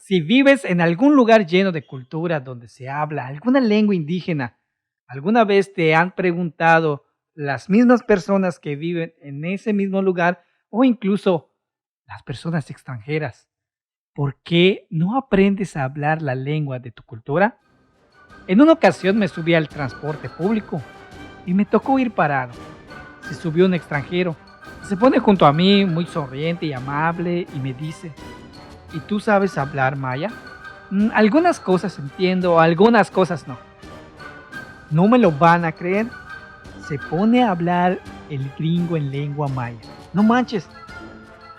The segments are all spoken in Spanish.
Si vives en algún lugar lleno de cultura donde se habla alguna lengua indígena, ¿alguna vez te han preguntado las mismas personas que viven en ese mismo lugar o incluso las personas extranjeras, por qué no aprendes a hablar la lengua de tu cultura? En una ocasión me subí al transporte público y me tocó ir parado. Se subió un extranjero, se pone junto a mí muy sonriente y amable y me dice: ¿y tú sabes hablar maya? Algunas cosas entiendo, algunas cosas no. No me lo van a creer. Se pone a hablar el gringo en lengua maya. No manches.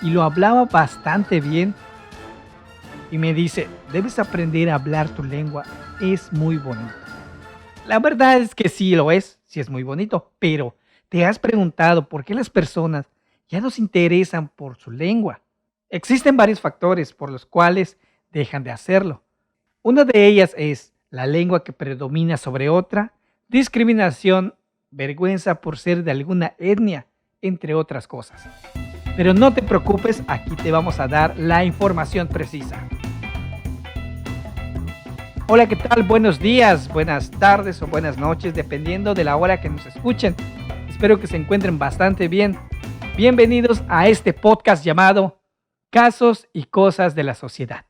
Y lo hablaba bastante bien. Y me dice: debes aprender a hablar tu lengua. Es muy bonito. La verdad es que sí lo es, sí es muy bonito. Pero ¿te has preguntado por qué las personas ya no se interesan por su lengua? Existen varios factores por los cuales dejan de hacerlo. Una de ellas es la lengua que predomina sobre otra, discriminación, vergüenza por ser de alguna etnia, entre otras cosas. Pero no te preocupes, aquí te vamos a dar la información precisa. Hola, ¿qué tal? Buenos días, buenas tardes o buenas noches, dependiendo de la hora que nos escuchen. Espero que se encuentren bastante bien. Bienvenidos a este podcast llamado Casos y Cosas de la Sociedad.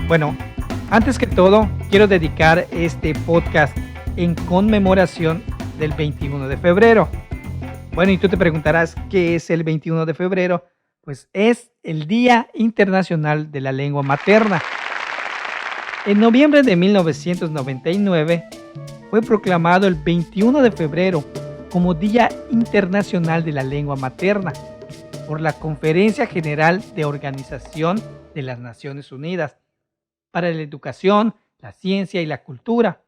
Bueno, antes que todo, quiero dedicar este podcast en conmemoración del 21 de febrero. Bueno, y tú te preguntarás, ¿qué es el 21 de febrero? Pues es el Día Internacional de la Lengua Materna. En noviembre de 1999 fue proclamado el 21 de febrero como Día Internacional de la Lengua Materna por la Conferencia General de Organización de las Naciones Unidas para la Educación, la Ciencia y la Cultura,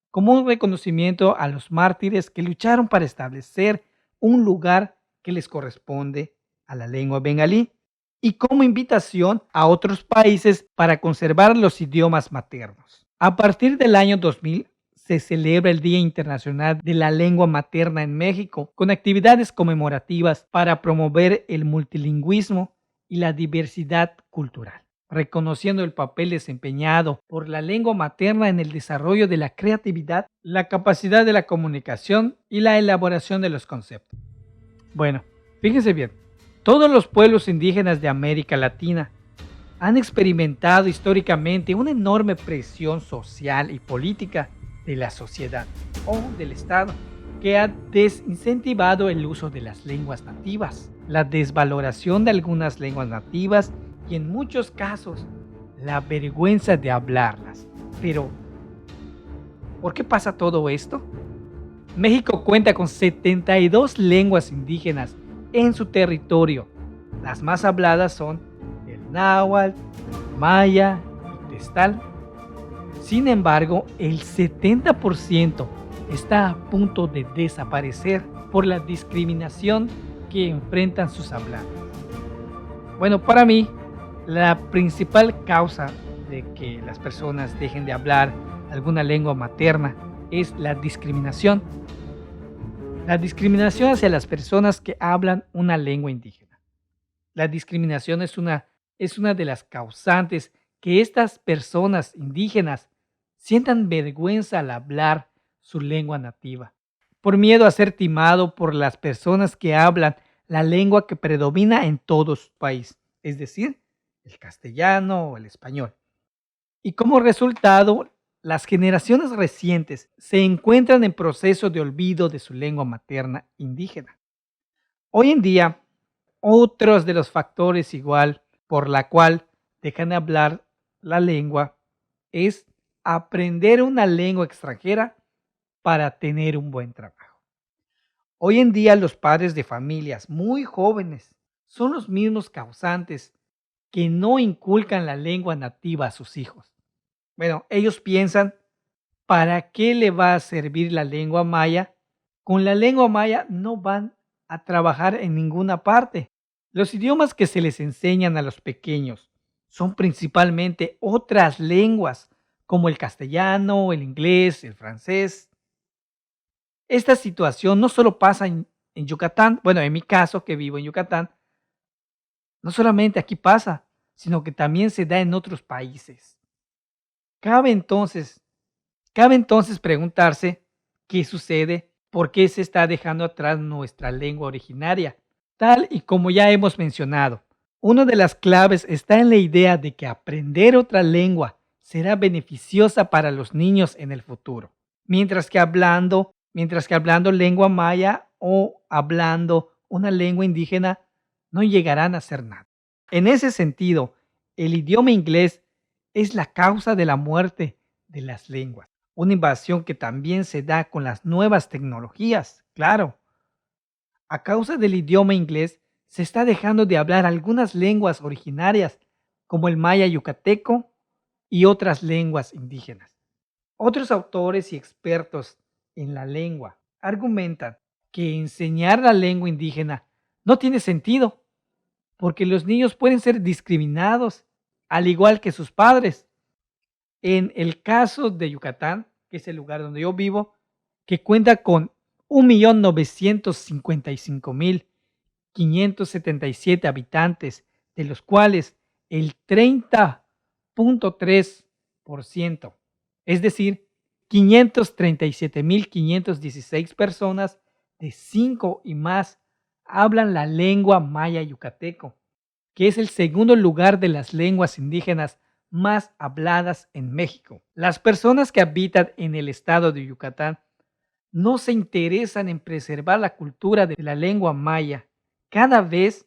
como un reconocimiento a los mártires que lucharon para establecer un lugar que les corresponde a la lengua bengalí y como invitación a otros países para conservar los idiomas maternos. A partir del año 2000 se celebra el Día Internacional de la Lengua Materna en México, con actividades conmemorativas para promover el multilingüismo y la diversidad cultural, reconociendo el papel desempeñado por la lengua materna en el desarrollo de la creatividad, la capacidad de la comunicación y la elaboración de los conceptos. Bueno, fíjense bien, todos los pueblos indígenas de América Latina han experimentado históricamente una enorme presión social y política de la sociedad o del Estado, que ha desincentivado el uso de las lenguas nativas, la desvaloración de algunas lenguas nativas y en muchos casos la vergüenza de hablarlas. Pero, ¿por qué pasa todo esto? México cuenta con 72 lenguas indígenas en su territorio. Las más habladas son el náhuatl, maya y testal. Sin embargo, el 70% está a punto de desaparecer por la discriminación que enfrentan sus hablantes. Bueno, para mí, la principal causa de que las personas dejen de hablar alguna lengua materna es la discriminación. La discriminación hacia las personas que hablan una lengua indígena. La discriminación es una de las causantes que estas personas indígenas sientan vergüenza al hablar su lengua nativa, por miedo a ser timado por las personas que hablan la lengua que predomina en todo su país, es decir, el castellano o el español. Y como resultado, las generaciones recientes se encuentran en proceso de olvido de su lengua materna indígena. Hoy en día, otros de los factores igual por la cual dejan de hablar la lengua es aprender una lengua extranjera para tener un buen trabajo. Hoy en día los padres de familias muy jóvenes son los mismos causantes que no inculcan la lengua nativa a sus hijos. Bueno, ellos piensan, ¿para qué le va a servir la lengua maya? Con la lengua maya no van a trabajar en ninguna parte. Los idiomas que se les enseñan a los pequeños son principalmente otras lenguas, como el castellano, el inglés, el francés. Esta situación no solo pasa en Yucatán, bueno, en mi caso que vivo en Yucatán, no solamente aquí pasa, sino que también se da en otros países. Cabe entonces preguntarse qué sucede, por qué se está dejando atrás nuestra lengua originaria, tal y como ya hemos mencionado. Una de las claves está en la idea de que aprender otra lengua será beneficiosa para los niños en el futuro, mientras que hablando lengua maya o hablando una lengua indígena no llegarán a hacer nada. En ese sentido, el idioma inglés es la causa de la muerte de las lenguas, una invasión que también se da con las nuevas tecnologías, claro. A causa del idioma inglés, se está dejando de hablar algunas lenguas originarias, como el maya yucateco y otras lenguas indígenas. Otros autores y expertos en la lengua argumentan que enseñar la lengua indígena no tiene sentido, porque los niños pueden ser discriminados, al igual que sus padres. En el caso de Yucatán, que es el lugar donde yo vivo, que cuenta con 1.955.577 habitantes, de los cuales el 30.3%, es decir, 537.516 personas de 5 y más hablan la lengua maya yucateco, que es el segundo lugar de las lenguas indígenas más habladas en México. Las personas que habitan en el estado de Yucatán no se interesan en preservar la cultura de la lengua maya. Cada vez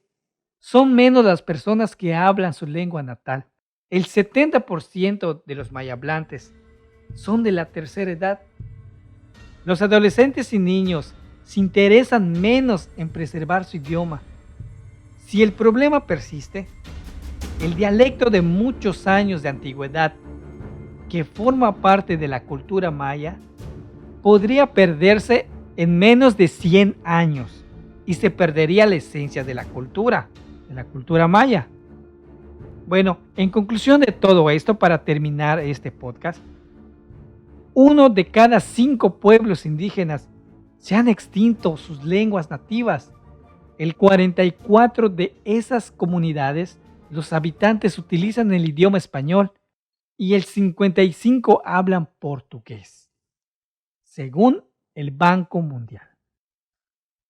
son menos las personas que hablan su lengua natal. El 70% de los mayablantes son de la tercera edad. Los adolescentes y niños se interesan menos en preservar su idioma. Si el problema persiste, el dialecto de muchos años de antigüedad, que forma parte de la cultura maya, podría perderse en menos de 100 años y se perdería la esencia de la cultura maya. Bueno, en conclusión de todo esto, para terminar este podcast, 1 de cada 5 pueblos indígenas se han extinto sus lenguas nativas. El 44 de esas comunidades, los habitantes utilizan el idioma español y el 55 hablan portugués, según el Banco Mundial.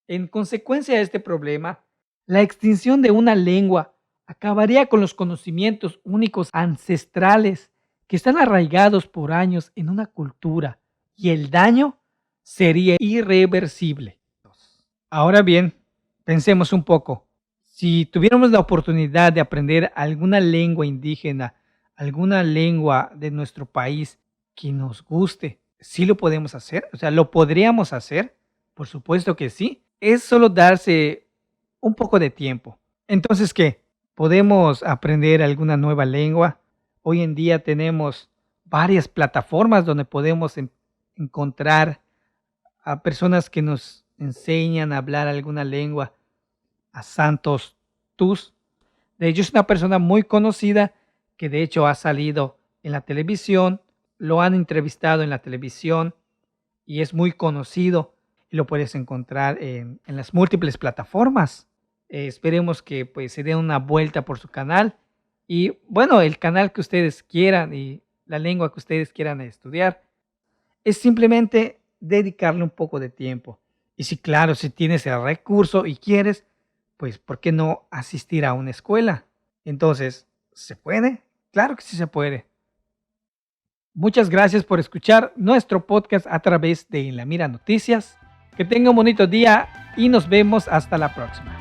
En consecuencia de este problema, la extinción de una lengua acabaría con los conocimientos únicos ancestrales que están arraigados por años en una cultura, y el daño sería irreversible. Ahora bien, pensemos un poco. Si tuviéramos la oportunidad de aprender alguna lengua indígena, alguna lengua de nuestro país que nos guste, ¿sí lo podemos hacer? O sea, ¿lo podríamos hacer? Por supuesto que sí. Es solo darse un poco de tiempo. Entonces, ¿qué? ¿Podemos aprender alguna nueva lengua? Hoy en día tenemos varias plataformas donde podemos encontrar a personas que nos enseñan a hablar alguna lengua. A Santos Tus. De hecho, es una persona muy conocida que de hecho ha salido en la televisión, lo han entrevistado en la televisión y es muy conocido. Y lo puedes encontrar en las múltiples plataformas. Esperemos que pues, se den una vuelta por su canal y bueno, el canal que ustedes quieran y la lengua que ustedes quieran estudiar. Es simplemente dedicarle un poco de tiempo. Y si claro, si tienes el recurso y quieres, pues ¿por qué no asistir a una escuela? Entonces, ¿se puede? Claro que sí se puede. Muchas gracias por escuchar nuestro podcast a través de En la Mira Noticias. Que tenga un bonito día y nos vemos hasta la próxima.